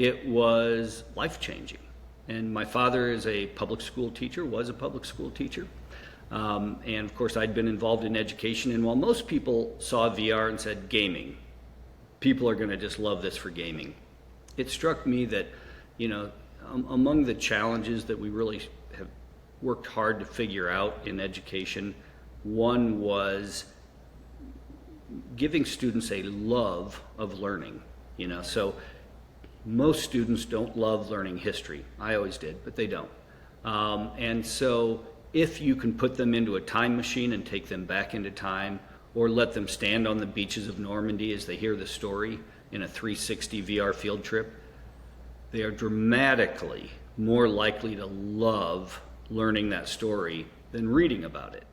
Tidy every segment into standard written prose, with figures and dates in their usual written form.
it was life-changing. And my father is a public school teacher, was a public school teacher. And of course, I'd been involved in education. And while most people saw VR and said gaming, people are going to just love this for gaming. It struck me that, among the challenges that we really have worked hard to figure out in education, one was giving students a love of learning. So most students don't love learning history. I always did, but they don't. And so if you can put them into a time machine and take them back into time, or let them stand on the beaches of Normandy as they hear the story in a 360 VR field trip, they are dramatically more likely to love learning that story than reading about it.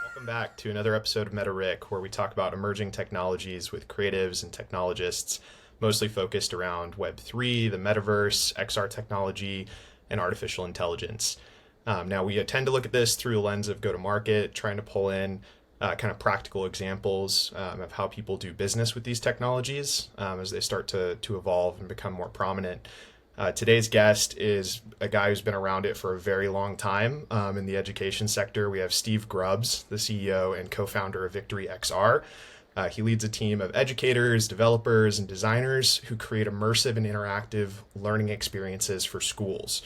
Welcome back to another episode of Meta Rick, where we talk about emerging technologies with creatives and technologists, mostly focused around Web3, the metaverse, XR technology, and artificial intelligence. Now, we tend to look at this through the lens of go-to-market, trying to pull in kind of practical examples of how people do business with these technologies as they start to evolve and become more prominent. Today's guest is a guy who's been around it for a very long time in the education sector. We have Steve Grubbs, the CEO and co-founder of VictoryXR. He leads a team of educators, developers, and designers who create immersive and interactive learning experiences for schools,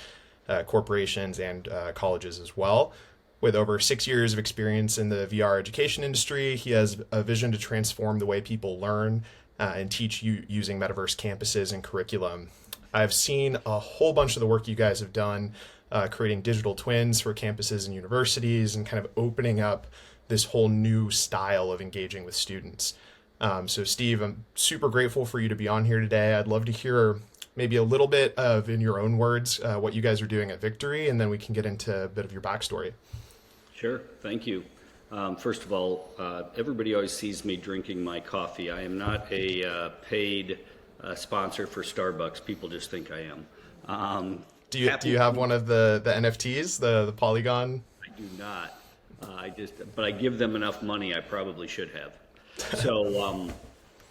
corporations, and colleges as well. With over 6 years of experience in the VR education industry, he has a vision to transform the way people learn and teach using metaverse campuses and curriculum. I've seen a whole bunch of the work you guys have done, creating digital twins for campuses and universities and kind of opening up this whole new style of engaging with students. So Steve, I'm super grateful for you to be on here today. I'd love to hear maybe a little bit of, in your own words, what you guys are doing at Victory, and then we can get into a bit of your backstory. Sure, thank you. First of all, everybody always sees me drinking my coffee. I am not a paid sponsor for Starbucks. People just think I am. Do you have one of the NFTs, the Polygon? I do not. But I give them enough money. I probably should have. So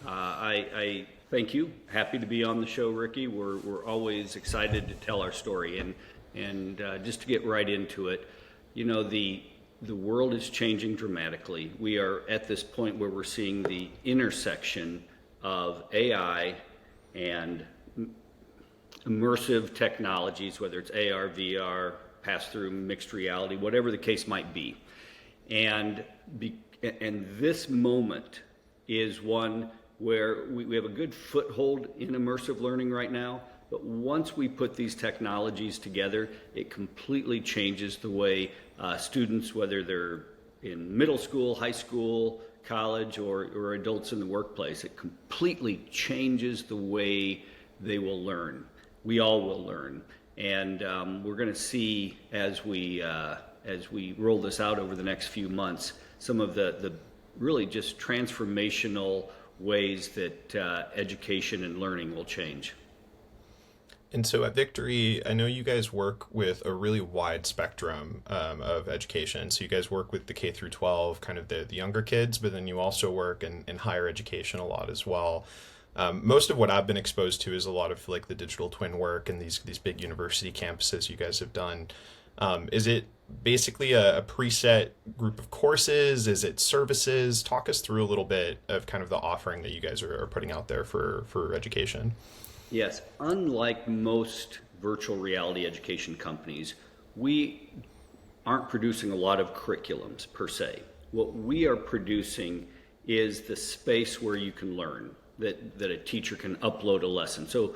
I thank you. Happy to be on the show, Ricky. We're always excited to tell our story, and just to get right into it, the world is changing dramatically. We are at this point where we're seeing the intersection of AI and immersive technologies, whether it's AR, VR, pass-through, mixed reality, whatever the case might be. And this moment is one where we have a good foothold in immersive learning right now, but once we put these technologies together, it completely changes the way students, whether they're in middle school, high school, college, or adults in the workplace, it completely changes the way they will learn. We all will learn. And we're going to see as we roll this out over the next few months, some of the really just transformational ways that education and learning will change. And so at Victory, I know you guys work with a really wide spectrum of education. So you guys work with the K through 12, kind of the younger kids, but then you also work in higher education a lot as well. Most of what I've been exposed to is a lot of like the digital twin work and these big university campuses you guys have done. Is it basically a preset group of courses? Is it services? Talk us through a little bit of kind of the offering that you guys are putting out there for education. Yes, unlike most virtual reality education companies, we aren't producing a lot of curriculums per se. What we are producing is the space where you can learn, that a teacher can upload a lesson. So,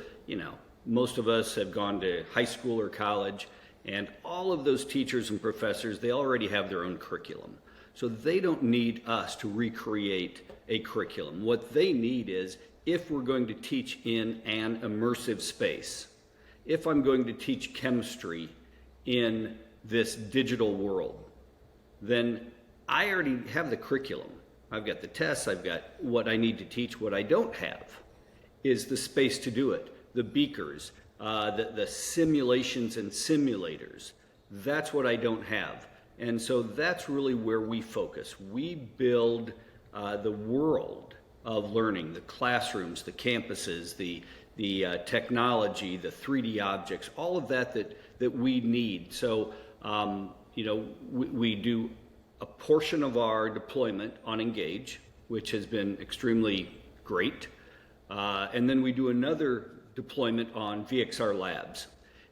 most of us have gone to high school or college, and all of those teachers and professors, they already have their own curriculum. So they don't need us to recreate a curriculum. What they need is, if we're going to teach in an immersive space, if I'm going to teach chemistry in this digital world, then I already have the curriculum. I've got the tests, I've got what I need to teach. What I don't have is the space to do it. The beakers, the simulations and simulators. That's what I don't have. And so that's really where we focus. We build the world of learning, the classrooms, the campuses, the technology, the 3D objects, all of that we need. So, we do a portion of our deployment on Engage, which has been extremely great. And then we do another deployment on VXR Labs.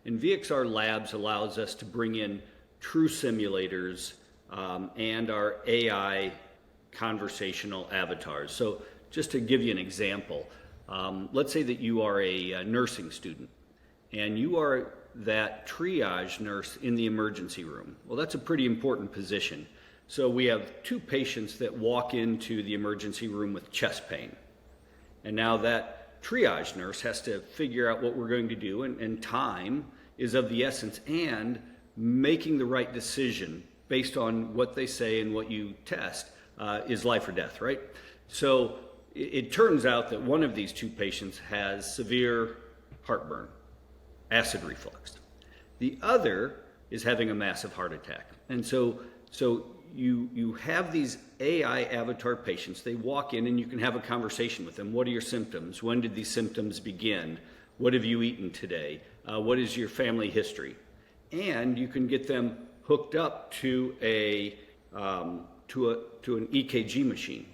And VXR Labs allows us to bring in true simulators and our AI conversational avatars. So just to give you an example, let's say that you are a nursing student and you are that triage nurse in the emergency room. Well, that's a pretty important position. So we have two patients that walk into the emergency room with chest pain. And now that triage nurse has to figure out what we're going to do, and time is of the essence, and making the right decision based on what they say and what you test is life or death, right? So it turns out that one of these two patients has severe heartburn, acid reflux. The other is having a massive heart attack. And so you have these AI avatar patients. They walk in and you can have a conversation with them. What are your symptoms? When did these symptoms begin? What have you eaten today? What is your family history? And you can get them hooked up to an EKG machine.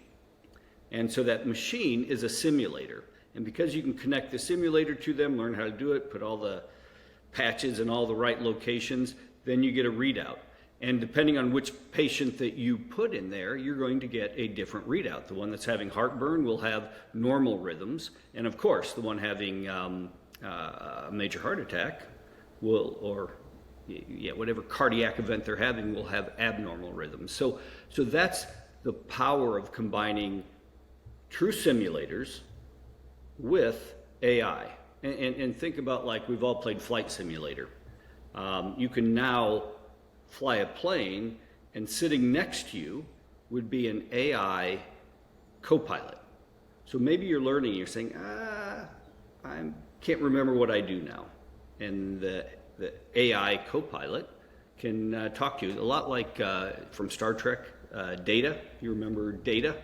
And so that machine is a simulator. And because you can connect the simulator to them, learn how to do it, put all the patches in all the right locations, then you get a readout. And depending on which patient that you put in there, you're going to get a different readout. The one that's having heartburn will have normal rhythms. And of course, the one having a major heart attack whatever cardiac event they're having will have abnormal rhythms. So that's the power of combining true simulators with AI. And think about, like, we've all played Flight Simulator. You can now fly a plane, and sitting next to you would be an AI co-pilot. So maybe you're learning, you're saying, I can't remember what I do now. And the AI co-pilot can talk to you, a lot like from Star Trek, Data. You remember Data?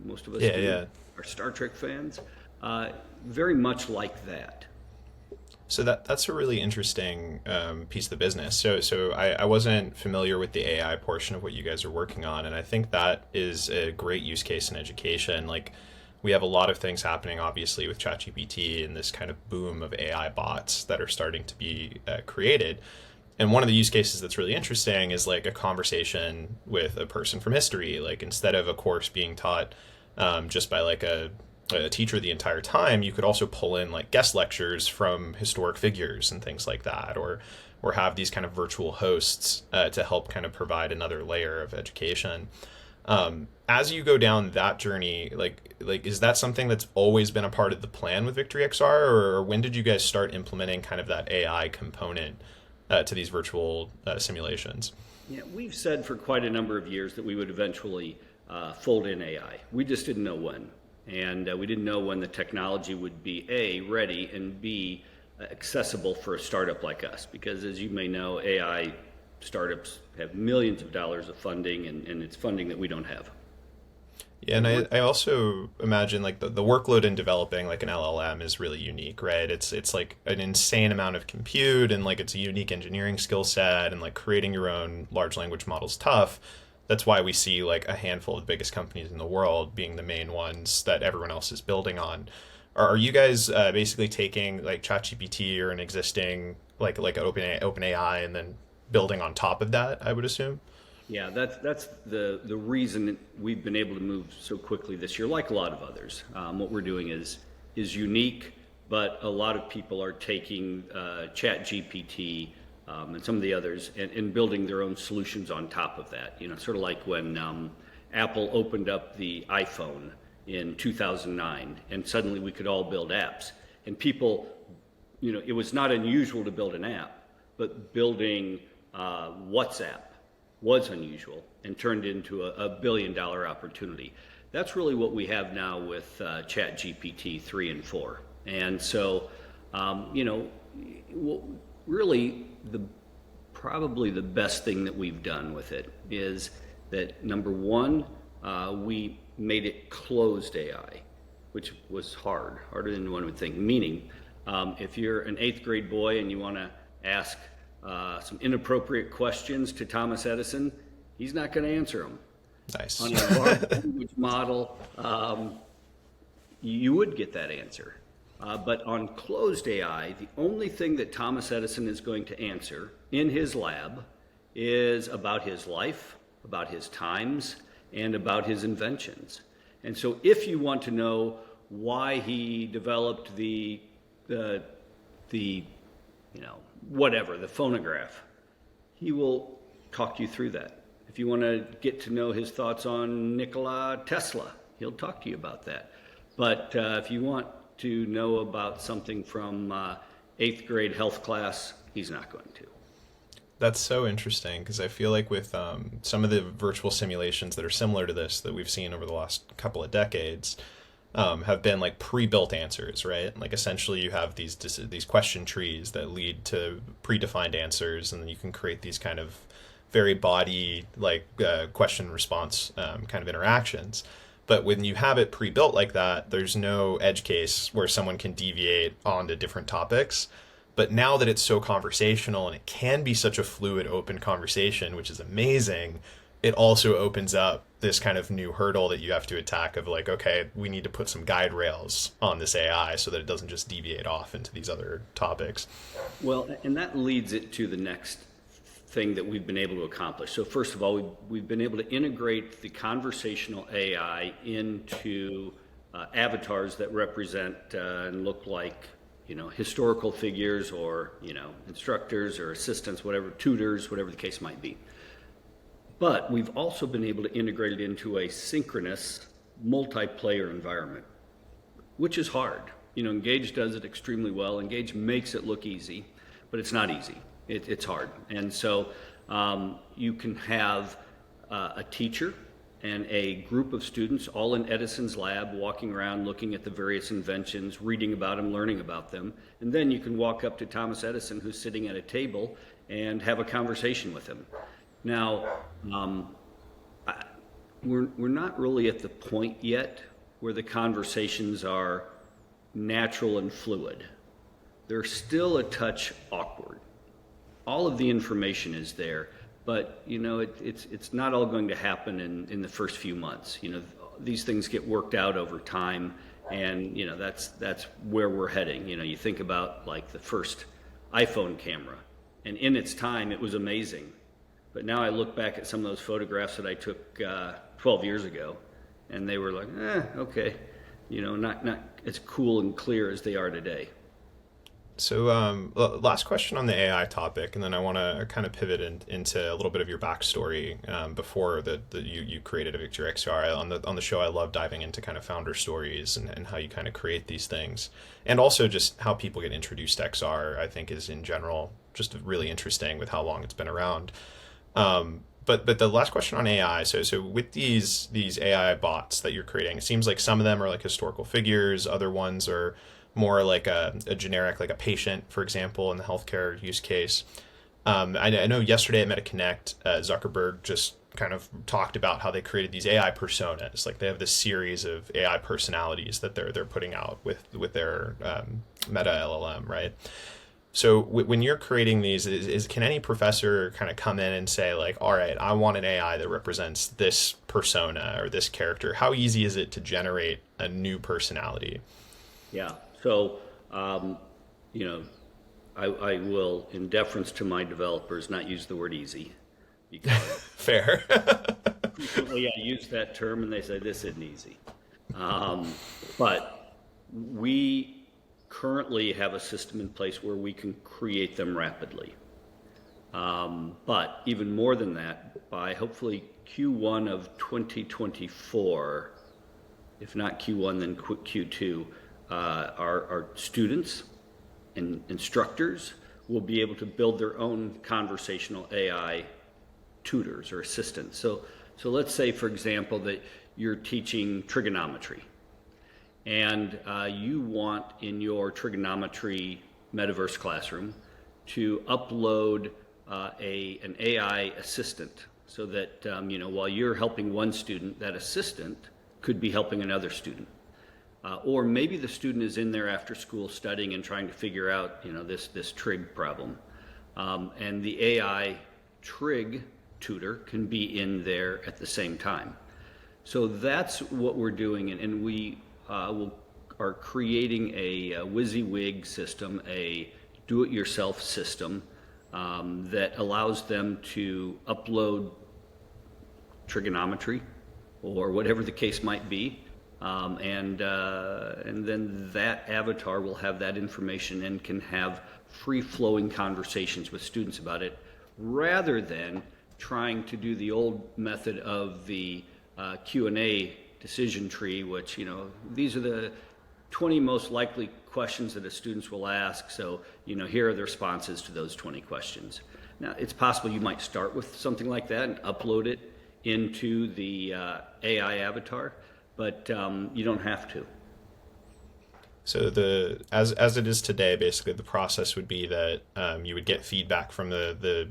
Most of us are Star Trek fans. Very much like that. So that's a really interesting piece of the business. So I wasn't familiar with the AI portion of what you guys are working on, and I think that is a great use case in education. Like, we have a lot of things happening, obviously, with ChatGPT and this kind of boom of AI bots that are starting to be created. And one of the use cases that's really interesting is like a conversation with a person from history. Like, instead of a course being taught just by like a teacher the entire time, you could also pull in like guest lectures from historic figures and things like that, or have these kind of virtual hosts to help kind of provide another layer of education. As you go down that journey, like is that something that's always been a part of the plan with VictoryXR, or when did you guys start implementing kind of that AI component to these virtual simulations? Yeah, we've said for quite a number of years that we would eventually fold in AI. We just didn't know when. And we didn't know when the technology would be A, ready, and B, accessible for a startup like us. Because as you may know, AI startups have millions of dollars of funding, and it's funding that we don't have. Yeah, and I also imagine like the workload in developing like an LLM is really unique, right? It's like an insane amount of compute, and like it's a unique engineering skill set, and like creating your own large language model is tough. That's why we see like a handful of the biggest companies in the world being the main ones that everyone else is building on. Are you guys basically taking like ChatGPT or an existing like OpenAI and then building on top of that, I would assume? Yeah, that's the reason we've been able to move so quickly this year, like a lot of others. What we're doing is unique, but a lot of people are taking ChatGPT and some of the others and building their own solutions on top of that. You know, sort of like when Apple opened up the iPhone in 2009, and suddenly we could all build apps. And people, you know, it was not unusual to build an app, but building WhatsApp was unusual and turned into a billion-dollar opportunity. That's really what we have now with ChatGPT 3 and 4. And so, really, probably the best thing that we've done with it is that, number one, we made it closed AI. which was harder than one would think. Meaning, if you're an 8th grade boy and you want to ask some inappropriate questions to Thomas Edison, he's not going to answer them. Nice. On a large language model, you would get that answer. But on closed AI, the only thing that Thomas Edison is going to answer in his lab is about his life, about his times, and about his inventions. And so if you want to know why he developed the phonograph, he will talk you through that. If you want to get to know his thoughts on Nikola Tesla, he'll talk to you about that. But if you want to know about something from 8th grade health class, he's not going to. That's so interesting, because I feel like with some of the virtual simulations that are similar to this that we've seen over the last couple of decades have been like pre-built answers, right? Like essentially you have these question trees that lead to predefined answers, and then you can create these kind of very body like question response kind of interactions. But when you have it pre-built like that, there's no edge case where someone can deviate onto different topics. But now that it's so conversational and it can be such a fluid, open conversation, which is amazing, it also opens up this kind of new hurdle that you have to attack of like, okay, we need to put some guide rails on this AI so that it doesn't just deviate off into these other topics. Well, and that leads it to the next thing that we've been able to accomplish. So first of all, we've been able to integrate the conversational AI into avatars that represent and look like historical figures or, instructors or assistants, whatever, tutors, whatever the case might be. But we've also been able to integrate it into a synchronous multiplayer environment, which is hard. Engage does it extremely well. Engage makes it look easy, but it's not easy. It's hard. And so you can have a teacher and a group of students all in Edison's lab walking around looking at the various inventions, reading about them, learning about them. And then you can walk up to Thomas Edison, who's sitting at a table, and have a conversation with him. Now, we're not really at the point yet where the conversations are natural and fluid. They're still a touch awkward. All of the information is there, but it's not all going to happen in the first few months. These things get worked out over time, and that's where we're heading. You think about like the first iPhone camera, and in its time it was amazing, but now I look back at some of those photographs that I took 12 years ago, and they were like, okay, not as cool and clear as they are today. So last question on the AI topic, and then I want to kind of pivot into a little bit of your backstory before you created a VictoryXR. On the show, I love diving into kind of founder stories and how you kind of create these things. And also just how people get introduced to XR, I think is in general just really interesting with how long it's been around. But the last question on AI, so with these AI bots that you're creating, it seems like some of them are like historical figures, other ones are more like a generic, like a patient, for example, in the healthcare use case. I know yesterday at MetaConnect, Zuckerberg just kind of talked about how they created these AI personas. Like they have this series of AI personalities that they're putting out with their Meta LLM, right? So when you're creating these, can any professor kind of come in and say like, all right, I want an AI that represents this persona or this character? How easy is it to generate a new personality? Yeah. So, I will, in deference to my developers, not use the word easy. Because Fair. frequently I use that term and they say, this isn't easy. But we currently have a system in place where we can create them rapidly. But even more than that, by hopefully Q1 of 2024, if not Q1, then Q2, our students and instructors will be able to build their own conversational AI tutors or assistants. So let's say, for example, that you're teaching trigonometry, and you want in your trigonometry metaverse classroom to upload an AI assistant, so that while you're helping one student, that assistant could be helping another student. or maybe the student is in there after school studying and trying to figure out, this trig problem. And the AI trig tutor can be in there at the same time. So that's what we're doing, and we are creating a WYSIWYG system, a do-it-yourself system that allows them to upload trigonometry or whatever the case might be, and then that avatar will have that information and can have free-flowing conversations with students about it, rather than trying to do the old method of the Q&A decision tree, which, these are the 20 most likely questions that the students will ask, so, here are the responses to those 20 questions. Now, it's possible you might start with something like that and upload it into the AI avatar, but you don't have to. So as it is today, basically the process would be that you would get feedback from the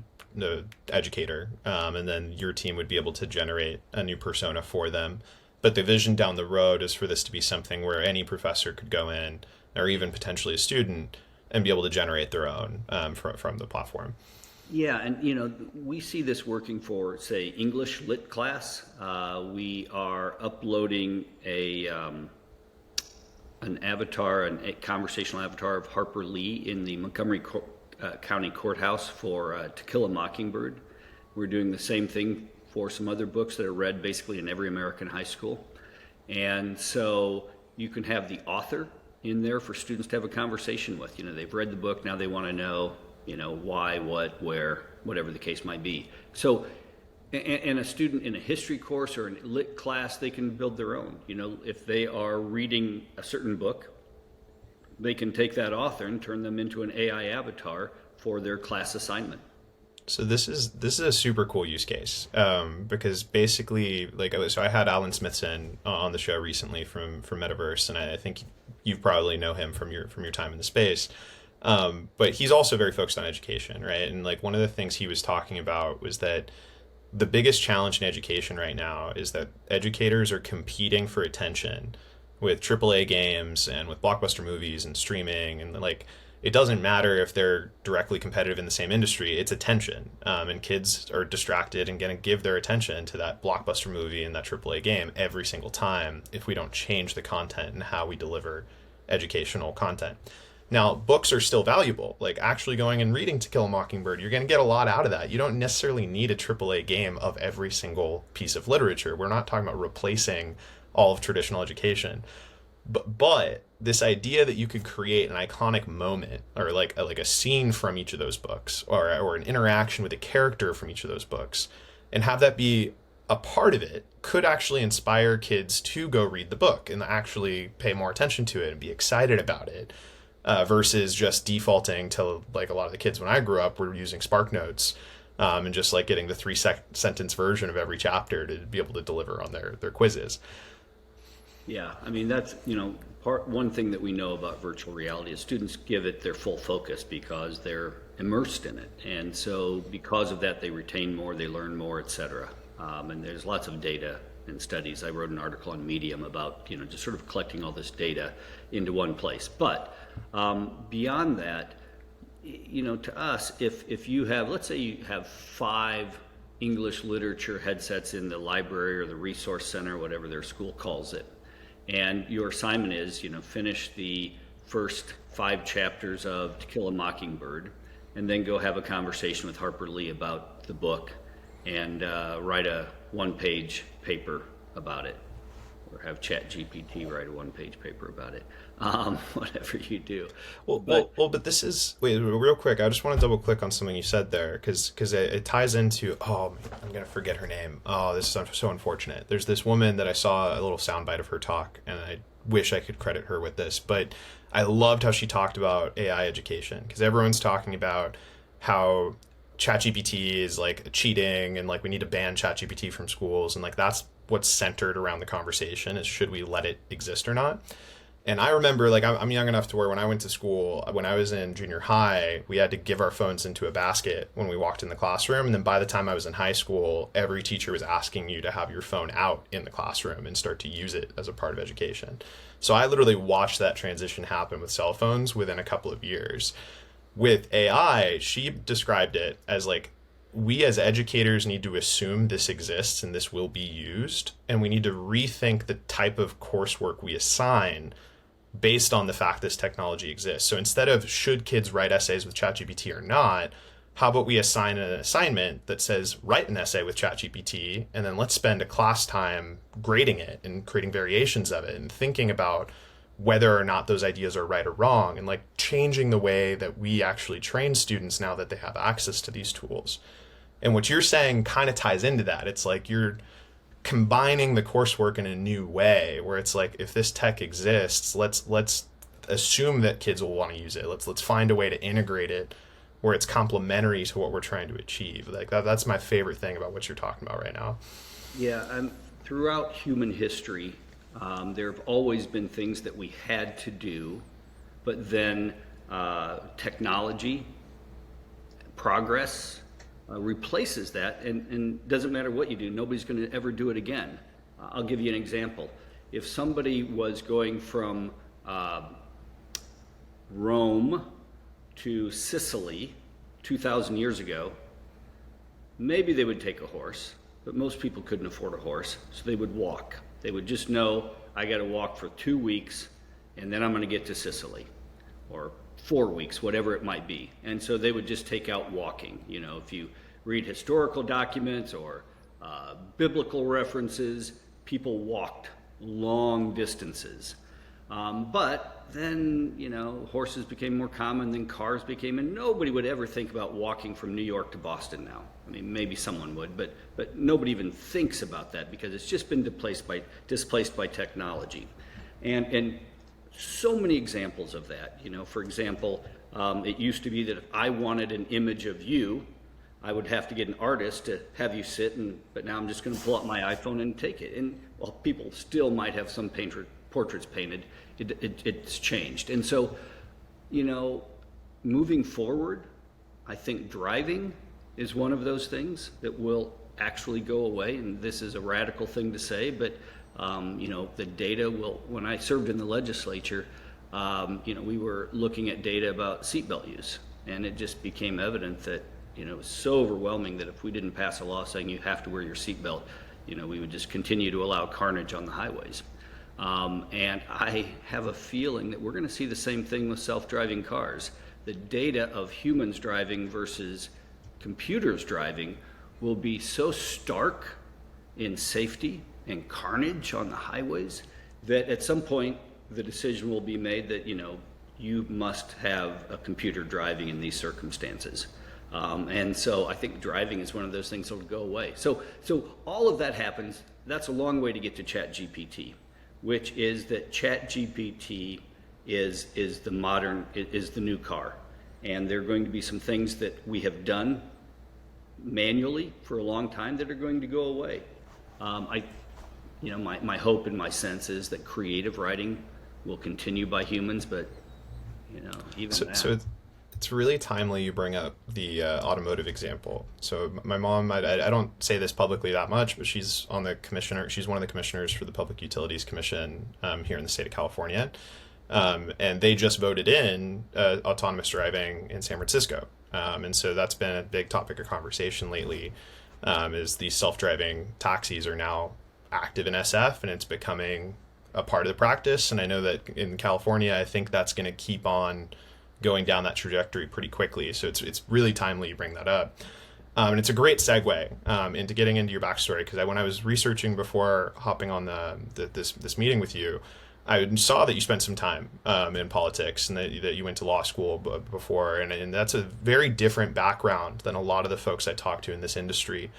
educator, and then your team would be able to generate a new persona for them. But the vision down the road is for this to be something where any professor could go in, or even potentially a student, and be able to generate their own from the platform. Yeah, and we see this working for, say, English lit class. We are uploading an avatar, a conversational avatar of Harper Lee in the Montgomery County Courthouse for To Kill a Mockingbird. We're doing the same thing for some other books that are read basically in every American high school. And so you can have the author in there for students to have a conversation with. They've read the book, now they want to know, why, what, where, whatever the case might be. So, and a student in a history course or a lit class, they can build their own. If they are reading a certain book, they can take that author and turn them into an AI avatar for their class assignment. So this is a super cool use case, because basically, so I had Alan Smithson on the show recently from Metaverse, and I think you probably know him from your time in the space. But he's also very focused on education, right? And one of the things he was talking about was that the biggest challenge in education right now is that educators are competing for attention with AAA games and with blockbuster movies and streaming, and it doesn't matter if they're directly competitive in the same industry, it's attention. And kids are distracted and going to give their attention to that blockbuster movie and that AAA game every single time if we don't change the content and how we deliver educational content. Now, books are still valuable. Actually going and reading To Kill a Mockingbird, you're going to get a lot out of that. You don't necessarily need a AAA game of every single piece of literature. We're not talking about replacing all of traditional education. But this idea that you could create an iconic moment or like a scene from each of those books or an interaction with a character from each of those books and have that be a part of it could actually inspire kids to go read the book and actually pay more attention to it and be excited about it, versus just defaulting to, a lot of the kids when I grew up were using SparkNotes, and just getting the 3-sentence version of every chapter to be able to deliver on their quizzes. Yeah, that's, one thing that we know about virtual reality is students give it their full focus because they're immersed in it. And so because of that, they retain more, they learn more, et cetera. And there's lots of data and studies. I wrote an article on Medium about, just sort of collecting all this data into one place. But beyond that, to us, if you have, let's say you have 5 English literature headsets in the library or the resource center, whatever their school calls it, and your assignment is, finish the first 5 chapters of To Kill a Mockingbird, and then go have a conversation with Harper Lee about the book and write a 1-page paper about it, or have ChatGPT write a 1-page paper about it. Whatever you do. But this is, wait, real quick, I just want to double click on something you said there, because it ties into, I'm going to forget her name. Oh, this is so unfortunate. There's this woman that I saw a little soundbite of her talk, and I wish I could credit her with this, but I loved how she talked about AI education, because everyone's talking about how ChatGPT is cheating and we need to ban ChatGPT from schools, and that's what's centered around the conversation is should we let it exist or not. And I remember, like, I'm young enough to where when I went to school, when I was in junior high, we had to give our phones into a basket when we walked in the classroom. And then by the time I was in high school, every teacher was asking you to have your phone out in the classroom and start to use it as a part of education. So I literally watched that transition happen with cell phones within a couple of years. With AI, she described it as like, we as educators need to assume this exists and this will be used, and we need to rethink the type of coursework we assign based on the fact this technology exists. So instead of should kids write essays with ChatGPT or not, how about we assign an assignment that says write an essay with ChatGPT, and then let's spend a class time grading it and creating variations of it and thinking about whether or not those ideas are right or wrong, and like changing the way that we actually train students now that they have access to these tools. And what you're saying kind of ties into that. It's like you're combining the coursework in a new way where it's like, if this tech exists, let's assume that kids will want to use it. Let's find a way to integrate it where it's complementary to what we're trying to achieve. Like that's my favorite thing about what you're talking about right now. Yeah, throughout human history, there have always been things that we had to do, but then technology, progress, replaces that, and doesn't matter what you do, nobody's going to ever do it again. I'll give you an example. If somebody was going from Rome to Sicily 2,000 years ago, maybe they would take a horse, but most people couldn't afford a horse, so they would walk. They would just know, I got to walk for 2 weeks, and then I'm going to get to Sicily, or 4 weeks, whatever it might be. And so they would just take out walking. You know, if you read historical documents or biblical references, people walked long distances. But then, you know, horses became more common, then cars became, and nobody would ever think about walking from New York to Boston now. I mean, maybe someone would, but nobody even thinks about that because it's just been displaced by technology. And so many examples of that. You know, for example, it used to be that if I wanted an image of you, I would have to get an artist to have you sit, but now I'm just going to pull out my iPhone and take it. And while people still might have some portraits painted, it's changed. And so, you know, moving forward, I think driving is one of those things that will actually go away. And this is a radical thing to say, but you know, the data will, when I served in the legislature, you know, we were looking at data about seatbelt use, and it just became evident that, you know, it was so overwhelming that if we didn't pass a law saying you have to wear your seatbelt, you know, we would just continue to allow carnage on the highways. And I have a feeling that we're going to see the same thing with self-driving cars. The data of humans driving versus computers driving will be so stark in safety and carnage on the highways that at some point the decision will be made that, you know, you must have a computer driving in these circumstances. And so I think driving is one of those things that will go away. So all of that happens. That's a long way to get to ChatGPT, which is that ChatGPT is the new car. And there are going to be some things that we have done manually for a long time that are going to go away. You know, my hope and my sense is that creative writing will continue by humans, but, you know, even that. So it's really timely you bring up the automotive example. So my mom, I don't say this publicly that much, but she's one of the commissioners for the Public Utilities Commission here in the state of California. And they just voted in autonomous driving in San Francisco. And so that's been a big topic of conversation lately, is these self-driving taxis are now active in SF, and it's becoming a part of the practice. And I know that in California, I think that's going to keep on going down that trajectory pretty quickly. So it's really timely you bring that up. And it's a great segue into getting into your backstory, because when I was researching before hopping on this meeting with you, I saw that you spent some time in politics and that you went to law school before, and that's a very different background than a lot of the folks I talk to in this industry.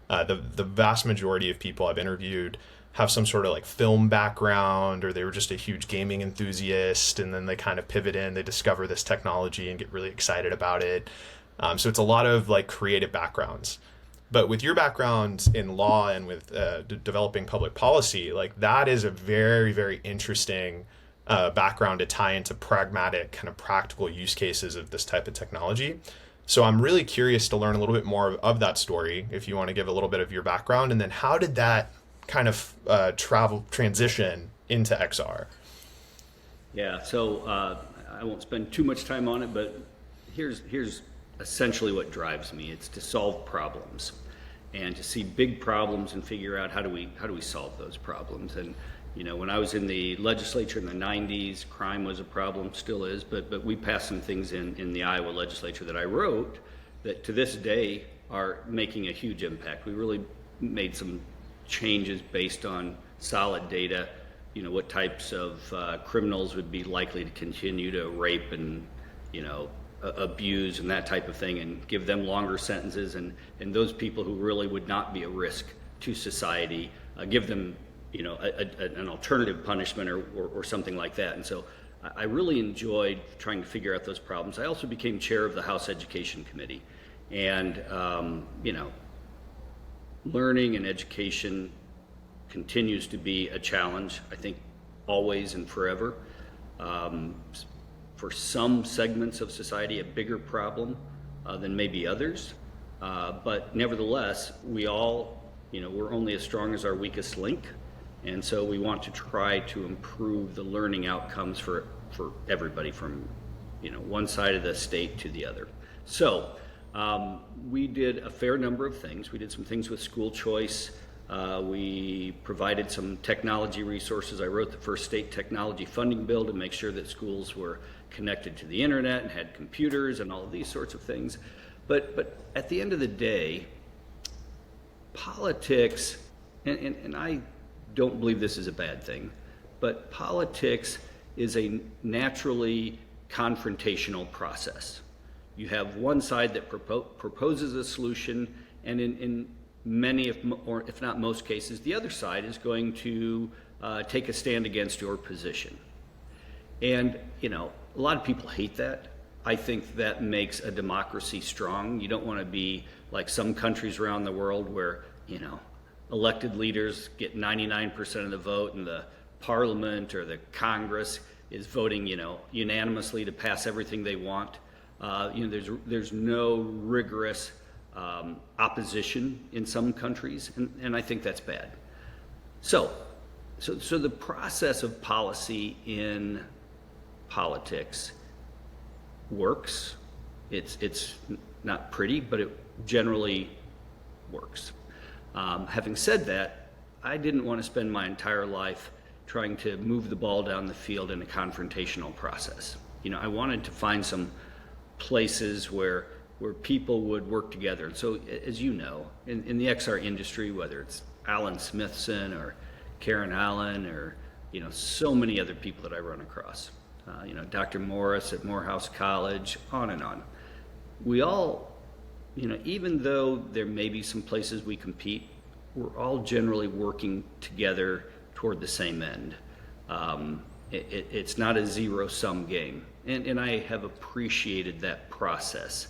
The vast majority of people I've interviewed have some sort of like film background, or they were just a huge gaming enthusiast, and then they kind of pivot in, they discover this technology and get really excited about it. So it's a lot of like creative backgrounds. But with your background in law and with developing public policy, like that is a very, very interesting background to tie into pragmatic, kind of practical use cases of this type of technology. So I'm really curious to learn a little bit more of that story, if you want to give a little bit of your background, and then how did that kind of transition into XR? Yeah, so I won't spend too much time on it, but here's essentially what drives me. It's to solve problems and to see big problems and figure out how do we solve those problems. And when I was in the legislature in the 90s, crime was a problem, still is, but we passed some things in the Iowa legislature that I wrote that to this day are making a huge impact. We really made some changes based on solid data, what types of criminals would be likely to continue to rape and, abuse and that type of thing, and give them longer sentences, and those people who really would not be a risk to society, give them, an alternative punishment or something like that. And so I really enjoyed trying to figure out those problems. I also became chair of the House Education Committee, and, learning and education continues to be a challenge, I think, always and forever. For some segments of society, a bigger problem than maybe others. But nevertheless, we all, we're only as strong as our weakest link. And so we want to try to improve the learning outcomes for everybody from, one side of the state to the other. So we did a fair number of things. We did some things with school choice. We provided some technology resources. I wrote the first state technology funding bill to make sure that schools were connected to the internet and had computers and all of these sorts of things. But at the end of the day, politics, and I don't believe this is a bad thing, but politics is a naturally confrontational process. You have one side that proposes a solution, and in many, if not most cases, the other side is going to take a stand against your position. And, a lot of people hate that. I think that makes a democracy strong. You don't want to be like some countries around the world where, elected leaders get 99% of the vote and the parliament or the Congress is voting, unanimously to pass everything they want. There's no rigorous opposition in some countries, and I think that's bad. So the process of policy in politics works. It's not pretty, but it generally works. Having said that, I didn't want to spend my entire life trying to move the ball down the field in a confrontational process. I wanted to find some places where people would work together. And so, as you know, in the XR industry, whether it's Alan Smithson or Karen Allen or, so many other people that I run across, Dr. Morris at Morehouse College, on and on. We all, even though there may be some places we compete, we're all generally working together toward the same end. It's not a zero-sum game, and I have appreciated that process.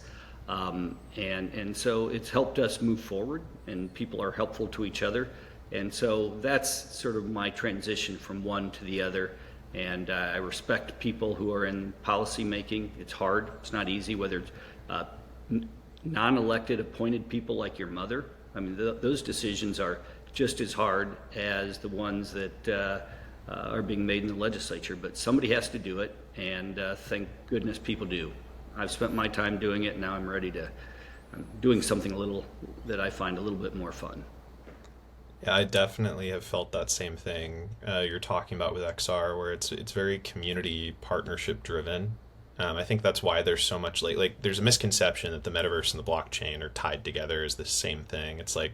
And so it's helped us move forward, and people are helpful to each other. And so that's sort of my transition from one to the other. And I respect people who are in policy making. It's hard. It's not easy, whether it's non-elected appointed people like your mother. I mean, those decisions are just as hard as the ones that are being made in the legislature. But somebody has to do it, and thank goodness people do. I've spent my time doing it, and now I'm doing something that I find a little bit more fun. Yeah, I definitely have felt that same thing you're talking about with XR, where it's very community partnership driven. I think that's why there's so much like there's a misconception that the metaverse and the blockchain are tied together as the same thing. It's like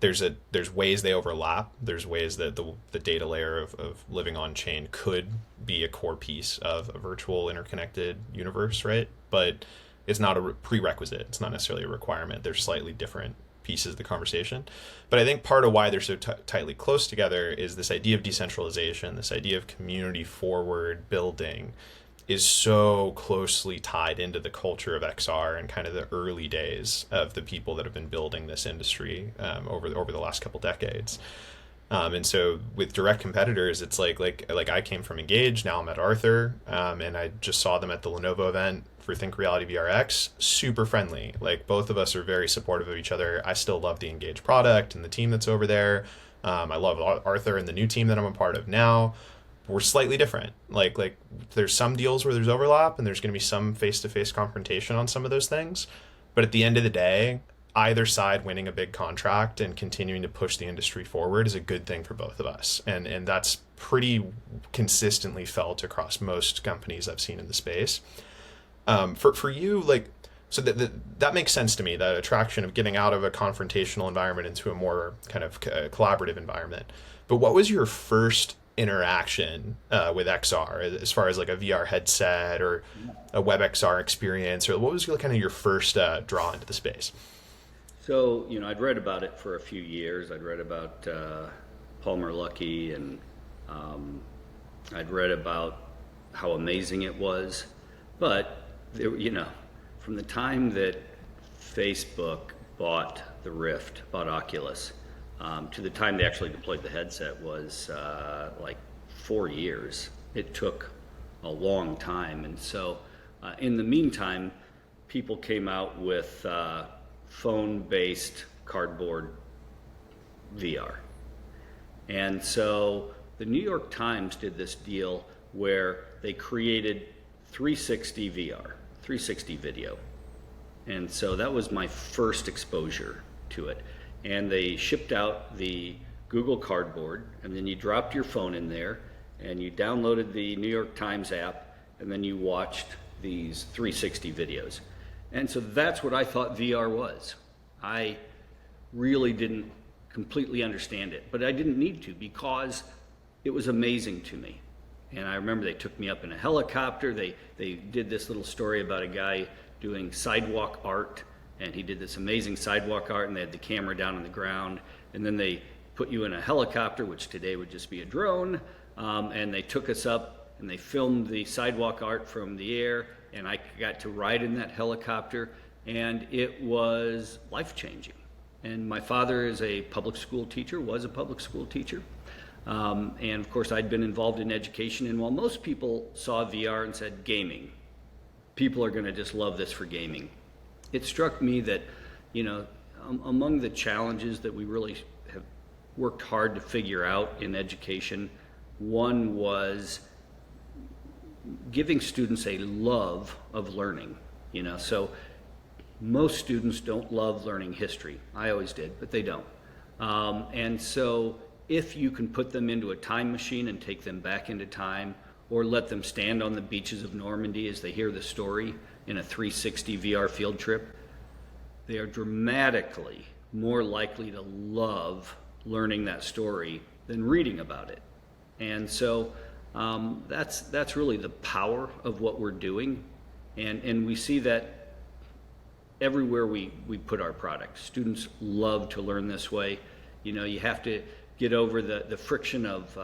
there's ways they overlap. There's ways that the data layer of living on chain could be a core piece of a virtual interconnected universe, right? But it's not a prerequisite. It's not necessarily a requirement. They're slightly different pieces of the conversation. But I think part of why they're so tightly close together is this idea of decentralization, this idea of community forward building is so closely tied into the culture of XR and kind of the early days of the people that have been building this industry over the last couple decades. And so with direct competitors, it's like I came from Engage, now I'm at Arthur, and I just saw them at the Lenovo event for Think Reality VRX. Super friendly. Like both of us are very supportive of each other. I still love the Engage product and the team that's over there. I love Arthur and the new team that I'm a part of now. We're slightly different. Like there's some deals where there's overlap, and there's going to be some face-to-face confrontation on some of those things. But at the end of the day, either side winning a big contract and continuing to push the industry forward is a good thing for both of us. And that's pretty consistently felt across most companies I've seen in the space. For you, like, so that makes sense to me, that attraction of getting out of a confrontational environment into a more kind of collaborative environment. But what was your first interaction with XR, as far as like a VR headset or a web XR experience, or what was kind of your first draw into the space? So, I'd read about it for a few years. I'd read about Palmer Luckey, and I'd read about how amazing it was. But, from the time that Facebook bought the Rift, bought Oculus, to the time they actually deployed the headset was like 4 years. It took a long time. And so in the meantime, people came out with phone-based cardboard VR. And so the New York Times did this deal where they created 360 VR, 360 video. And so that was my first exposure to it. And they shipped out the Google Cardboard, and then you dropped your phone in there, and you downloaded the New York Times app, and then you watched these 360 videos. And so that's what I thought VR was. I really didn't completely understand it, but I didn't need to, because it was amazing to me. And I remember they took me up in a helicopter. They did this little story about a guy doing sidewalk art, and he did this amazing sidewalk art, and they had the camera down on the ground, and then they put you in a helicopter, which today would just be a drone, and they took us up, and they filmed the sidewalk art from the air, and I got to ride in that helicopter, and it was life-changing. And my father is a public school teacher, was a public school teacher, and of course I'd been involved in education, and while most people saw VR and said gaming, people are going to just love this for gaming, it struck me that, among the challenges that we really have worked hard to figure out in education, one was giving students a love of learning. So most students don't love learning history. I always did, but they don't. And so if you can put them into a time machine and take them back into time, or let them stand on the beaches of Normandy as they hear the story in a 360 VR field trip, they are dramatically more likely to love learning that story than reading about it. And so that's really the power of what we're doing. And we see that everywhere we put our products. Students love to learn this way. You have to get over the friction of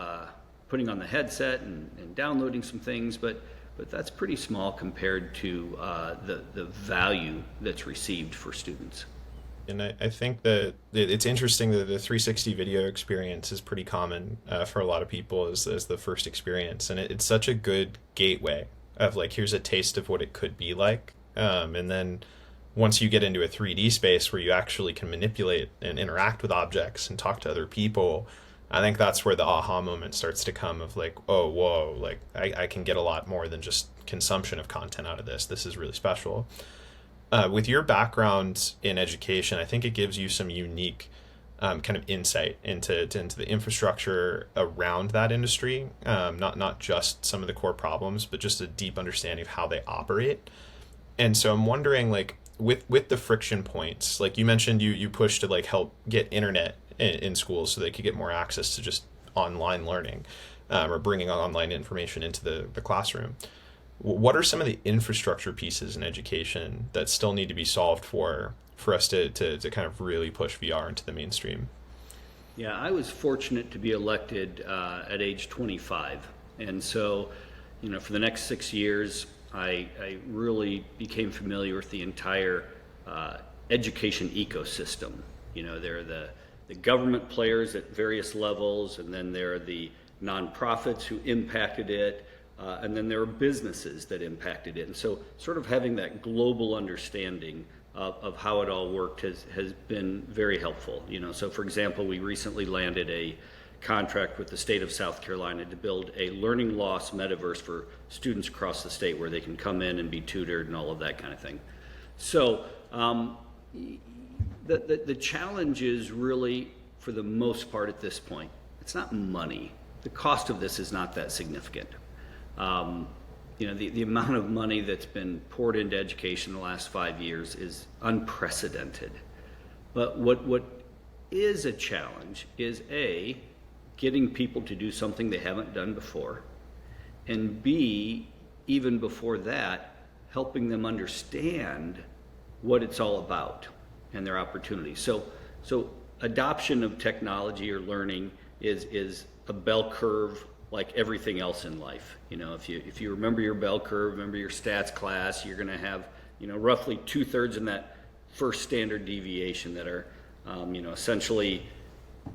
putting on the headset and downloading some things, but that's pretty small compared to the value that's received for students. And I think that it's interesting that the 360 video experience is pretty common for a lot of people as the first experience. And it's such a good gateway of like, here's a taste of what it could be like. And then once you get into a 3D space where you actually can manipulate and interact with objects and talk to other people, I think that's where the aha moment starts to come of like, oh, whoa, like I can get a lot more than just consumption of content out of this. This is really special. With your background in education, I think it gives you some unique kind of insight into the infrastructure around that industry, not just some of the core problems, but just a deep understanding of how they operate. And so I'm wondering, like, with the friction points, like you mentioned, you pushed to like help get internet in schools so they could get more access to just online learning, or bringing online information into the classroom. What are some of the infrastructure pieces in education that still need to be solved for us to kind of really push VR into the mainstream? Yeah, I was fortunate to be elected at age 25. And so, for the next 6 years, I really became familiar with the entire education ecosystem. There are the the government players at various levels, and then there are the nonprofits who impacted it, and then there are businesses that impacted it. And so sort of having that global understanding of how it all worked has been very helpful. So for example, we recently landed a contract with the state of South Carolina to build a learning loss metaverse for students across the state where they can come in and be tutored and all of that kind of thing. So the challenge is really, for the most part at this point, it's not money. The cost of this is not that significant. The amount of money that's been poured into education in the last 5 years is unprecedented. But what is a challenge is A, getting people to do something they haven't done before, and B, even before that, helping them understand what it's all about and their opportunities. So adoption of technology or learning is a bell curve like everything else in life. If you remember your bell curve, remember your stats class, you're going to have roughly 2/3 in that first standard deviation that are essentially,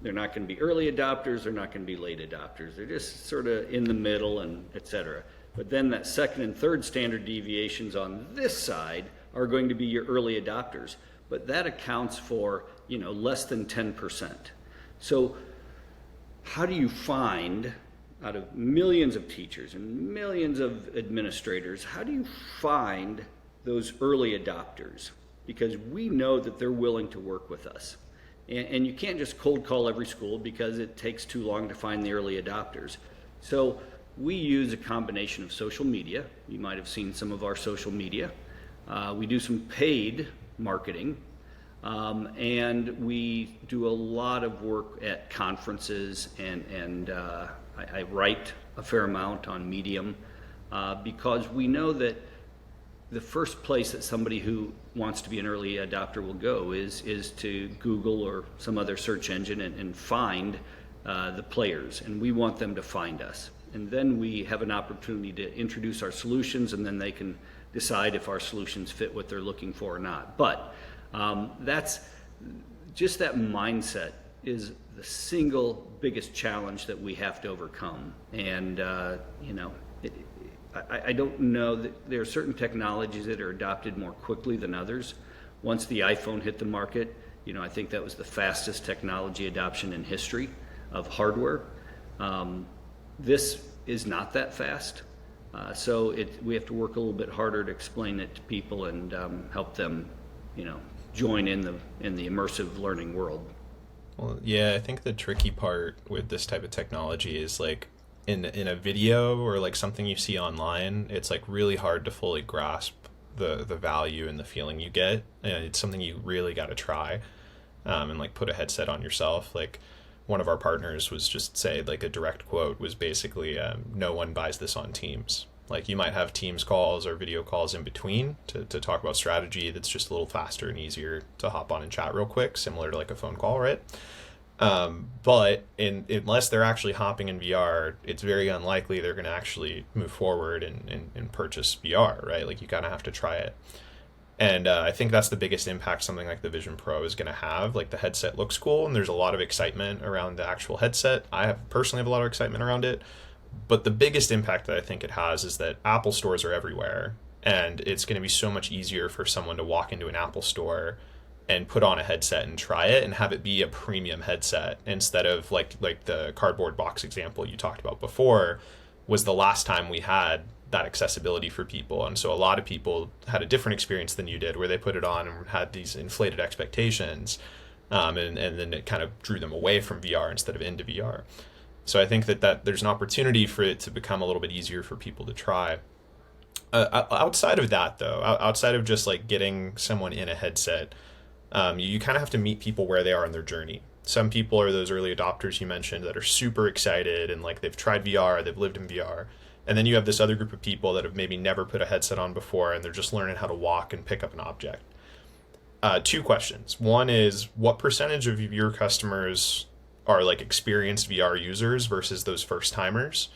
they're not going to be early adopters, they're not going to be late adopters, they're just sort of in the middle, and et cetera. But then that second and third standard deviations on this side are going to be your early adopters, but that accounts for less than 10%. So how do you find, out of millions of teachers and millions of administrators, how do you find those early adopters? Because we know that they're willing to work with us. And you can't just cold call every school because it takes too long to find the early adopters. So we use a combination of social media. You might have seen some of our social media. We do some paid marketing. And we do a lot of work at conferences, and I write a fair amount on Medium because we know that the first place that somebody who wants to be an early adopter will go is to Google or some other search engine and find the players, and we want them to find us. And then we have an opportunity to introduce our solutions, and then they can decide if our solutions fit what they're looking for or not. But that's just that mindset is the single biggest challenge that we have to overcome. And I don't know that there are certain technologies that are adopted more quickly than others. Once the iPhone hit the market, I think that was the fastest technology adoption in history of hardware. This is not that fast. So we have to work a little bit harder to explain it to people and help them, join in the immersive learning world. Well, yeah, I think the tricky part with this type of technology is like in a video or like something you see online, it's like really hard to fully grasp the value and the feeling you get. And it's something you really got to try and like put a headset on yourself. Like one of our partners was just say, like a direct quote was basically, no one buys this on Teams. Like you might have Teams calls or video calls in between to talk about strategy that's just a little faster and easier to hop on and chat real quick, similar to like a phone call, right? But unless they're actually hopping in VR, it's very unlikely they're going to actually move forward and purchase VR, right? Like you kind of have to try it. And I think that's the biggest impact something like the Vision Pro is going to have. Like the headset looks cool and there's a lot of excitement around the actual headset. I personally have a lot of excitement around it. But the biggest impact that I think it has is that Apple stores are everywhere. And it's going to be so much easier for someone to walk into an Apple store and put on a headset and try it and have it be a premium headset instead of like the cardboard box example you talked about before was the last time we had that accessibility for people. And so a lot of people had a different experience than you did where they put it on and had these inflated expectations and then it kind of drew them away from VR instead of into VR. So I think that there's an opportunity for it to become a little bit easier for people to try. Outside of that though, outside of just like getting someone in a headset, you kind of have to meet people where they are in their journey. Some people are those early adopters you mentioned that are super excited and like they've tried VR, they've lived in VR. And then you have this other group of people that have maybe never put a headset on before and they're just learning how to walk and pick up an object. Two questions. One is, what percentage of your customers are like experienced VR users versus those first timers?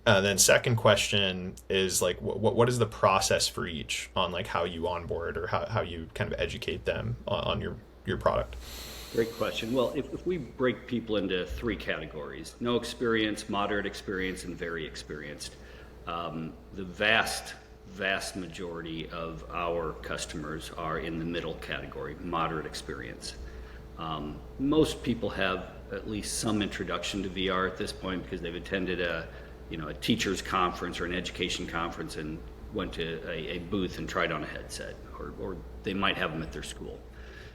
And then second question is like, what is the process for each on like how you onboard or how you kind of educate them on your product? Great question. Well, if we break people into three categories, no experience, moderate experience, and very experienced, the vast majority of our customers are in the middle category, moderate experience. Most people have at least some introduction to VR at this point because they've attended a teacher's conference or an education conference and went to a booth and tried on a headset, or they might have them at their school.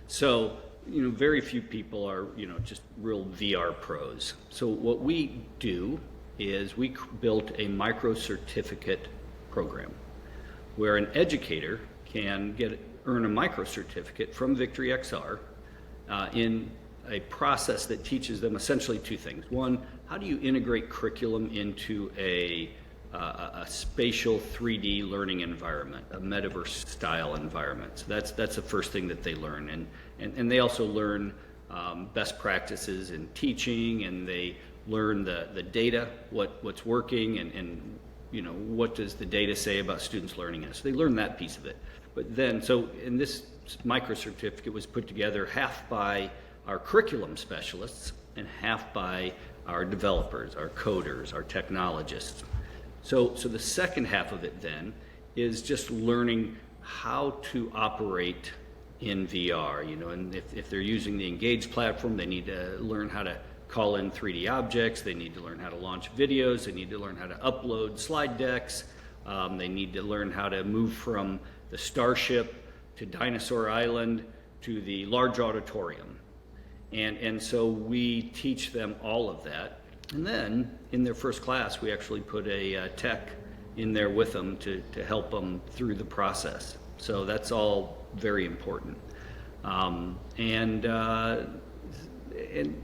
So, very few people are, just real VR pros. So what we do is we built a micro certificate program where an educator can earn a micro certificate from VictoryXR in a process that teaches them essentially two things. One, how do you integrate curriculum into a spatial 3D learning environment, a metaverse style environment? So that's the first thing that they learn, and they also learn best practices in teaching, and they learn the data, what's working, and what does the data say about students learning it. So they learn that piece of it. But then, in this micro certificate was put together half by our curriculum specialists and half by our developers, our coders, our technologists. So the second half of it then is just learning how to operate in VR, and if they're using the Engage platform, they need to learn how to call in 3D objects, they need to learn how to launch videos, they need to learn how to upload slide decks, they need to learn how to move from the Starship to Dinosaur Island to the large auditorium. And so we teach them all of that. And then in their first class, we actually put a tech in there with them to help them through the process. So that's all very important. And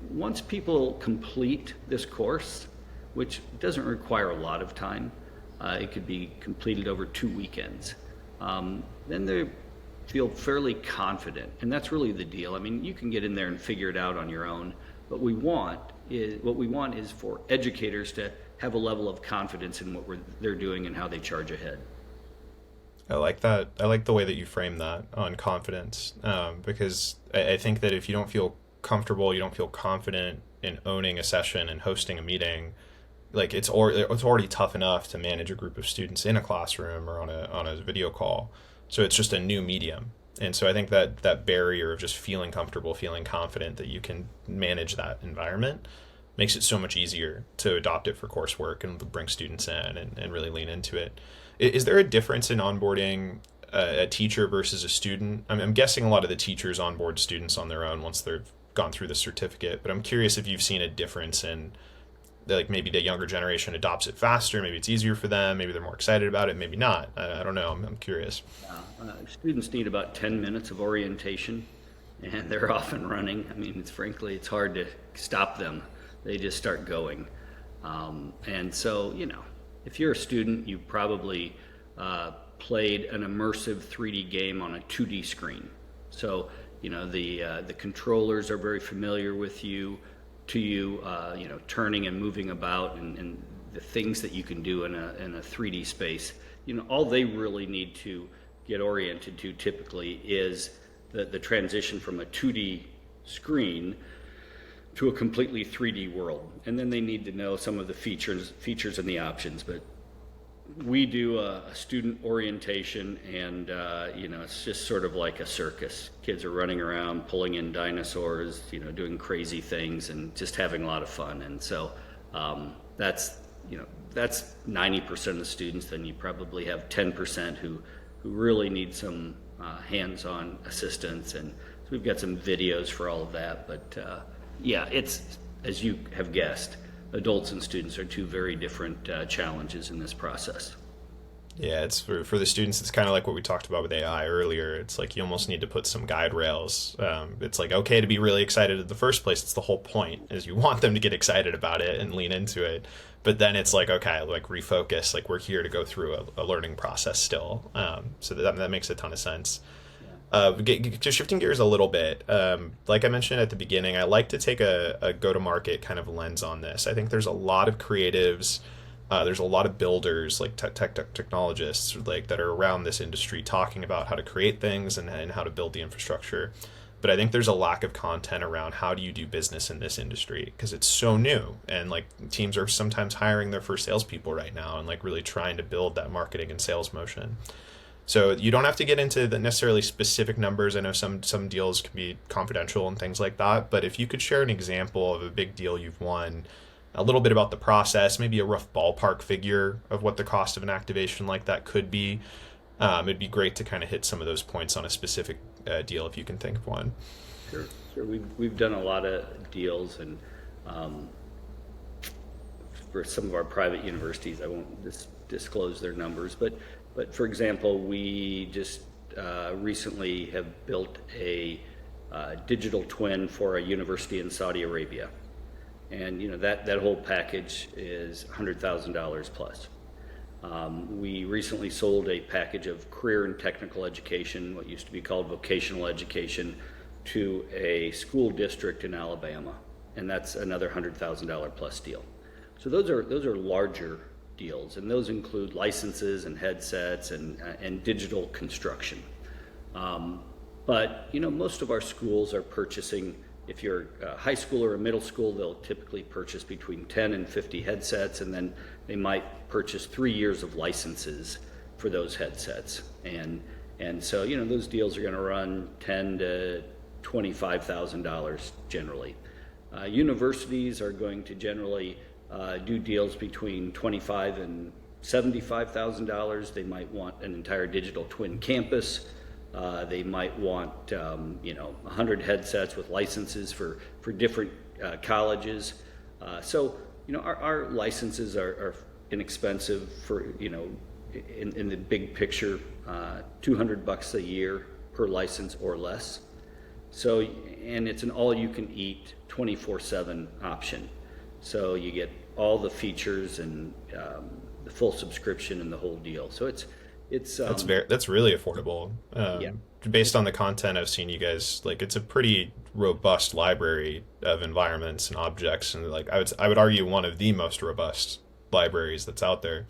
once people complete this course, which doesn't require a lot of time, it could be completed over 2 weekends, then they feel fairly confident. And that's really the deal. I mean, you can get in there and figure it out on your own, but what we want is for educators to have a level of confidence in what they're doing and how they charge ahead. I like that. I like the way that you frame that on confidence, because I think that if you don't feel comfortable, you don't feel confident in owning a session and hosting a meeting, like it's already tough enough to manage a group of students in a classroom or on a video call. So it's just a new medium. And so I think that barrier of just feeling comfortable, feeling confident that you can manage that environment makes it so much easier to adopt it for coursework and bring students in and really lean into it. Is there a difference in onboarding a teacher versus a student? I'm guessing a lot of the teachers onboard students on their own once they've gone through the certificate, but I'm curious if you've seen a difference in, like, maybe the younger generation adopts it faster, maybe it's easier for them, maybe they're more excited about it, maybe not. I don't know. I'm curious. Students need about 10 minutes of orientation, and they're off and running. I mean, frankly, it's hard to stop them. They just start going. And so, if you're a student, you probably played an immersive 3D game on a 2D screen. So, the controllers are very familiar with you, turning and moving about, and the things that you can do in a 3D space. All they really need to get oriented to typically is the transition from a 2D screen to a completely 3D world. And then they need to know some of the features and the options. But we do a student orientation, and it's just sort of like a circus. Kids are running around, pulling in dinosaurs, doing crazy things and just having a lot of fun. And so that's 90% of the students. Then you probably have 10% who really need some hands-on assistance, and so we've got some videos for all of that. But it's, as you have guessed, adults and students are two very different challenges in this process. Yeah, it's for the students, it's kind of like what we talked about with AI earlier. It's like you almost need to put some guide rails. It's like, okay to be really excited in the first place. It's the whole point, is you want them to get excited about it and lean into it. But then it's like, okay, like refocus, like we're here to go through a learning process still. So that makes a ton of sense. Just shifting gears a little bit, like I mentioned at the beginning, I like to take a go-to-market kind of lens on this. I think there's a lot of creatives, there's a lot of builders, like technologists, like that are around this industry talking about how to create things and how to build the infrastructure. but I think there's a lack of content around how do you do business in this industry because it's so new, and like teams are sometimes hiring their first salespeople right now and like really trying to build that marketing and sales motion. So you don't have to get into the necessarily specific numbers. I know some deals can be confidential and things like that, but if you could share an example of a big deal you've won, a little bit about the process, maybe a rough ballpark figure of what the cost of an activation like that could be. It'd be great to kind of hit some of those points on a specific deal if you can think of one. Sure. We've done a lot of deals, and for some of our private universities, I won't disclose their numbers, but for example, we just recently have built a digital twin for a university in Saudi Arabia, and that whole package is $100,000 plus. We recently sold a package of career and technical education, what used to be called vocational education, to a school district in Alabama, and that's another $100,000 plus deal. So those are larger deals, and those include licenses and headsets and digital construction. But most of our schools are purchasing. If you're a high school or a middle school, they'll typically purchase between 10 and 50 headsets, and then they might purchase 3 years of licenses for those headsets. And so, those deals are going to run $10,000 to $25,000 generally. Universities are going to generally do deals between $25,000 and $75,000. They might want an entire digital twin campus. They might want 100 headsets with licenses for different colleges. So our licenses are inexpensive for in the big picture, $200 a year per license or less. So, and it's an all-you-can-eat 24/7 option. So you get all the features and the full subscription and the whole deal. So it's that's really affordable. Yeah. Based on the content I've seen you guys, like it's a pretty robust library of environments and objects, and like I would argue one of the most robust libraries that's out there.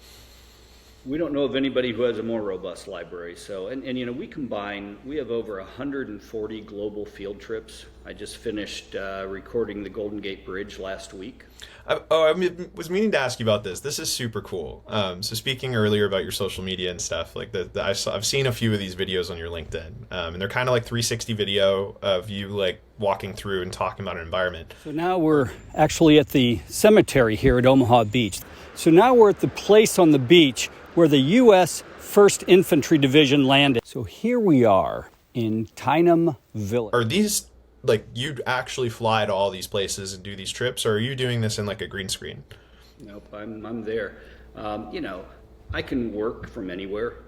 We don't know of anybody who has a more robust library. So, and we have over 140 global field trips. I just finished recording the Golden Gate Bridge last week. Was meaning to ask you about this. This is super cool. So speaking earlier about your social media and stuff, like I've seen a few of these videos on your LinkedIn, and they're kind of like 360 video of you like walking through and talking about an environment. So now we're actually at the cemetery here at Omaha Beach. So now we're at the place on the beach where the U.S. 1st Infantry Division landed. So here we are in Tynum Village. Are these, like, you actually fly to all these places and do these trips, or are you doing this in like a green screen? Nope, I'm there. I can work from anywhere.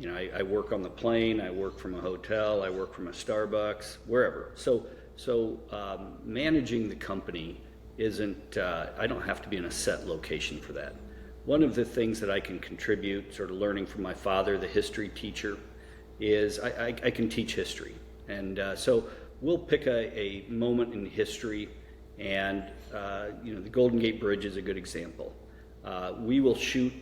I work on the plane, I work from a hotel, I work from a Starbucks, wherever. So managing the company isn't, I don't have to be in a set location for that. One of the things that I can contribute, sort of learning from my father, the history teacher, is I can teach history. And so we'll pick a moment in history, and the Golden Gate Bridge is a good example. We will shoot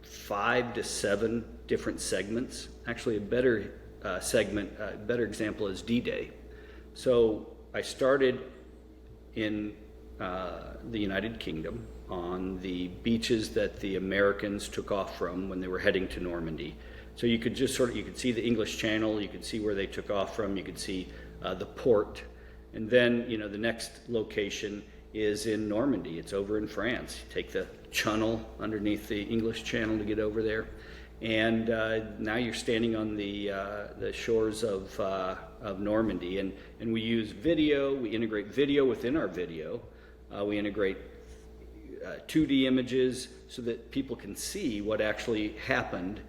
5 to 7 different segments. Actually, a better example is D-Day. So I started in the United Kingdom on the beaches that the Americans took off from when they were heading to Normandy. So you could just you could see the English Channel, you could see where they took off from, you could see the port. And then, the next location is in Normandy. It's over in France. You take the channel underneath the English Channel to get over there. And now you're standing on the shores of Normandy. And we use video, we integrate video within our video. We integrate 2D images so that people can see what actually happened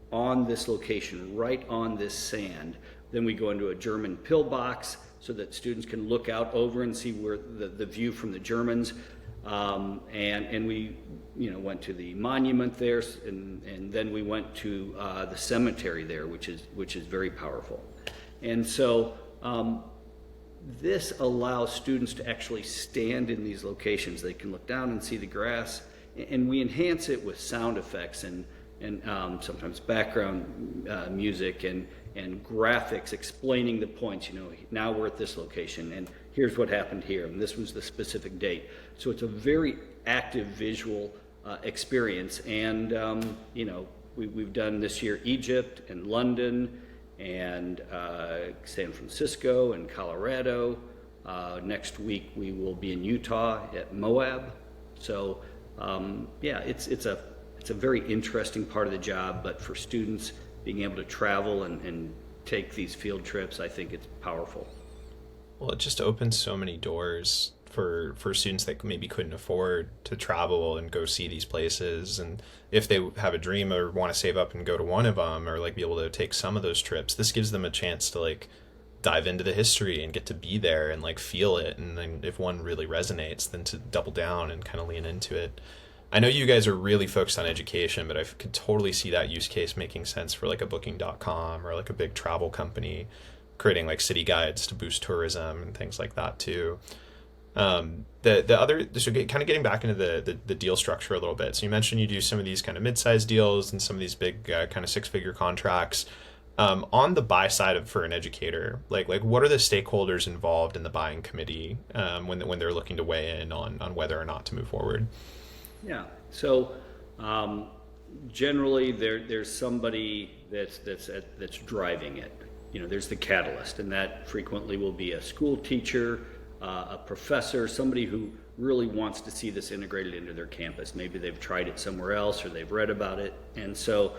on this location, right on this sand. Then we go into a German pillbox so that students can look out over and see where the view from the Germans. And we went to the monument there, and then we went to the cemetery there, which is very powerful. And so this allows students to actually stand in these locations. They can look down and see the grass, and we enhance it with sound effects and and sometimes background music and graphics explaining the points. Now we're at this location, and here's what happened here, and this was the specific date. So it's a very active visual experience, and we've done this year Egypt and London and San Francisco and Colorado. Next week we will be in Utah at Moab. So it's a very interesting part of the job, but for students being able to travel and take these field trips, I think it's powerful. Well, it just opens so many doors for students that maybe couldn't afford to travel and go see these places. And if they have a dream or want to save up and go to one of them, or like be able to take some of those trips, this gives them a chance to like dive into the history and get to be there and like feel it. And then if one really resonates, then to double down and kind of lean into it. I know you guys are really focused on education, but I could totally see that use case making sense for like a booking.com or like a big travel company creating like city guides to boost tourism and things like that too. The other, so kind of getting back into the deal structure a little bit. So you mentioned you do some of these kind of mid-sized deals and some of these big kind of six-figure contracts. On the buy side for an educator, like what are the stakeholders involved in the buying committee when they're looking to weigh in on whether or not to move forward? Yeah. So generally, there's somebody that's driving it. There's the catalyst, and that frequently will be a school teacher, a professor, somebody who really wants to see this integrated into their campus. Maybe they've tried it somewhere else or they've read about it, and so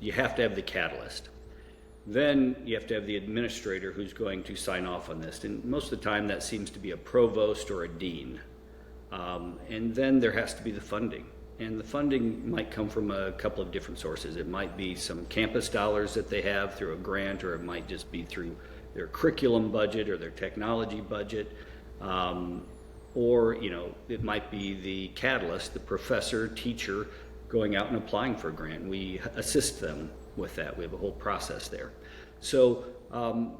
you have to have the catalyst. Then you have to have the administrator who's going to sign off on this, and most of the time that seems to be a provost or a dean. And then there has to be the funding. And the funding might come from a couple of different sources. It might be some campus dollars that they have through a grant, or it might just be through their curriculum budget or their technology budget. Or it might be the catalyst, the professor, teacher going out and applying for a grant. We assist them with that. We have a whole process there. So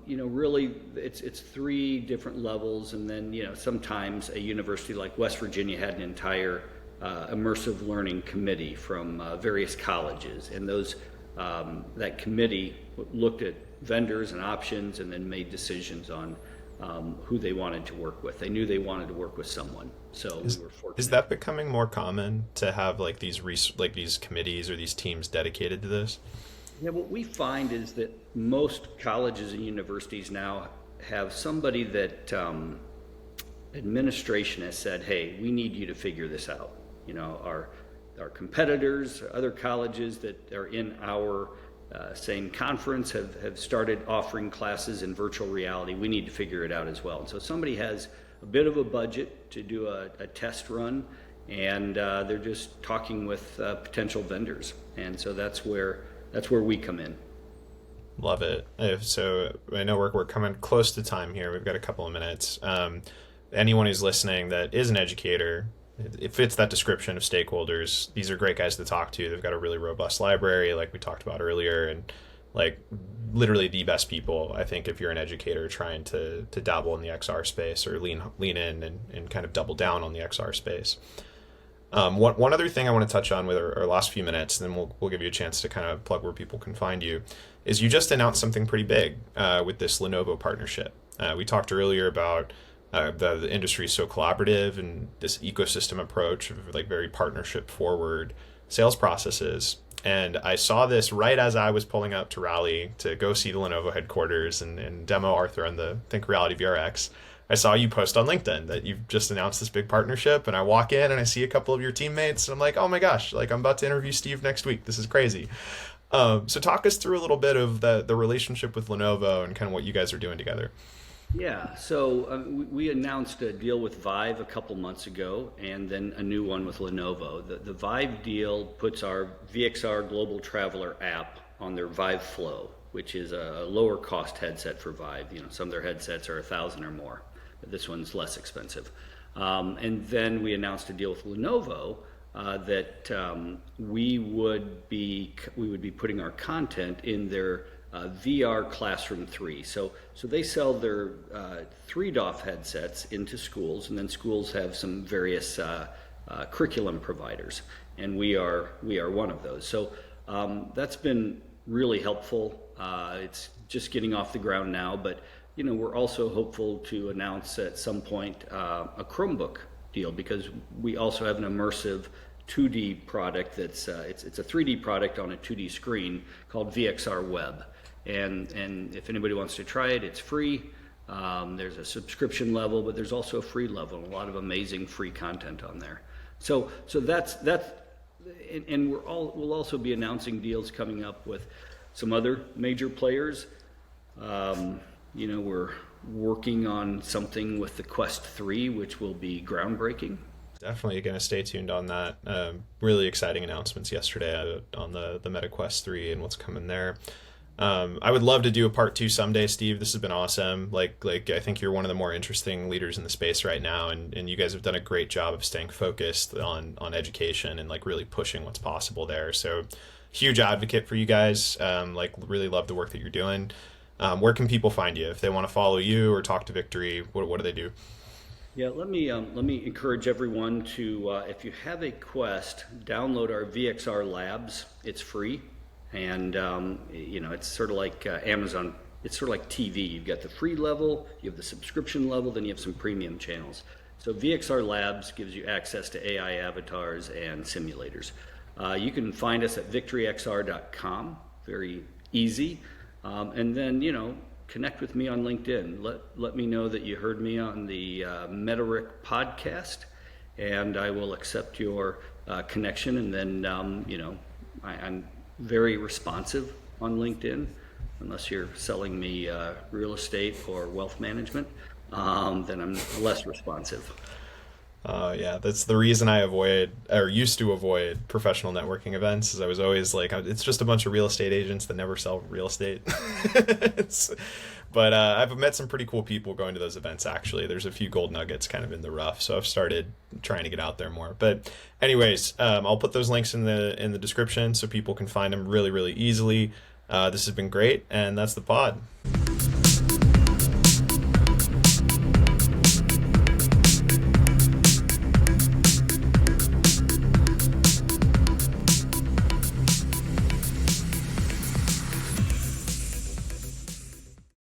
really, it's three different levels, and then sometimes a university like West Virginia had an entire immersive learning committee from various colleges, and that committee looked at vendors and options, and then made decisions on who they wanted to work with. They knew they wanted to work with someone, so we were fortunate. Is that becoming more common to have like these committees or these teams dedicated to this? Yeah, what we find is that most colleges and universities now have somebody that administration has said, hey, we need you to figure this out. Our competitors, other colleges that are in our same conference have started offering classes in virtual reality. We need to figure it out as well. And so somebody has a bit of a budget to do a test run, and they're just talking with potential vendors. And so that's where we come in. Love it. So I know we're coming close to time here. We've got a couple of minutes. Anyone who's listening that is an educator, it fits that description of stakeholders. These are great guys to talk to. They've got a really robust library, like we talked about earlier, and like literally the best people, I think, if you're an educator trying to dabble in the XR space or lean in and kind of double down on the XR space. One other thing I want to touch on with our last few minutes, and then we'll give you a chance to kind of plug where people can find you, is you just announced something pretty big with this Lenovo partnership. We talked earlier about the industry is so collaborative and this ecosystem approach of like very partnership forward sales processes. And I saw this right as I was pulling up to Raleigh to go see the Lenovo headquarters and demo Arthur on the Think Reality VRX. I saw you post on LinkedIn that you've just announced this big partnership, and I walk in and I see a couple of your teammates, and I'm like, oh my gosh, like I'm about to interview Steve next week. This is crazy. So talk us through a little bit of the relationship with Lenovo and kind of what you guys are doing together. Yeah, so we announced a deal with Vive a couple months ago, and then a new one with Lenovo. The Vive deal puts our VXR Global Traveler app on their Vive Flow, which is a lower cost headset for Vive. Some of their headsets are $1,000 or more. But this one's less expensive. And then we announced a deal with Lenovo that we would be putting our content in their VR Classroom 3. So they sell their 3DOF headsets into schools, and then schools have some various curriculum providers, and we are one of those. So That's been really helpful. It's just getting off the ground now, but we're also hopeful to announce at some point a Chromebook deal, because we also have an immersive 2D product that's it's a 3D product on a 2D screen called VXR Web, and if anybody wants to try it, it's free. There's a subscription level, but there's also a free level, and a lot of amazing free content on there. So that's and we'll also be announcing deals coming up with some other major players. We're working on something with the Quest 3, which will be groundbreaking. Definitely going to stay tuned on that. Really exciting announcements yesterday on the Meta Quest 3 and what's coming there. I would love to do a part 2 someday, Steve. This has been awesome. Like I think you're one of the more interesting leaders in the space right now, and you guys have done a great job of staying focused on education and really pushing what's possible there. So huge advocate for you guys. Really love the work that you're doing. Where can people find you if they want to follow you or talk to Victory? What do they do? Yeah, let me encourage everyone to, if you have a Quest, download our VXR Labs. It's free, and it's sort of like Amazon. It's sort of like TV. You've got the free level, you have the subscription level, then you have some premium channels. So VXR Labs gives you access to AI avatars and simulators. You can find us at VictoryXR.com. Very easy, and then connect with me on LinkedIn. Let me know that you heard me on the MetaRick podcast, and I will accept your connection. And then, I'm very responsive on LinkedIn, unless you're selling me real estate or wealth management, then I'm less responsive. Yeah, that's the reason I used to avoid professional networking events, is I was always like, it's just a bunch of real estate agents that never sell real estate. But I've met some pretty cool people going to those events, actually. There's a few gold nuggets kind of in the rough, so I've started trying to get out there more. But anyways, I'll put those links in the description so people can find them really, really easily. This has been great, and that's the pod.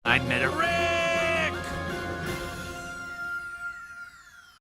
I'm Meta.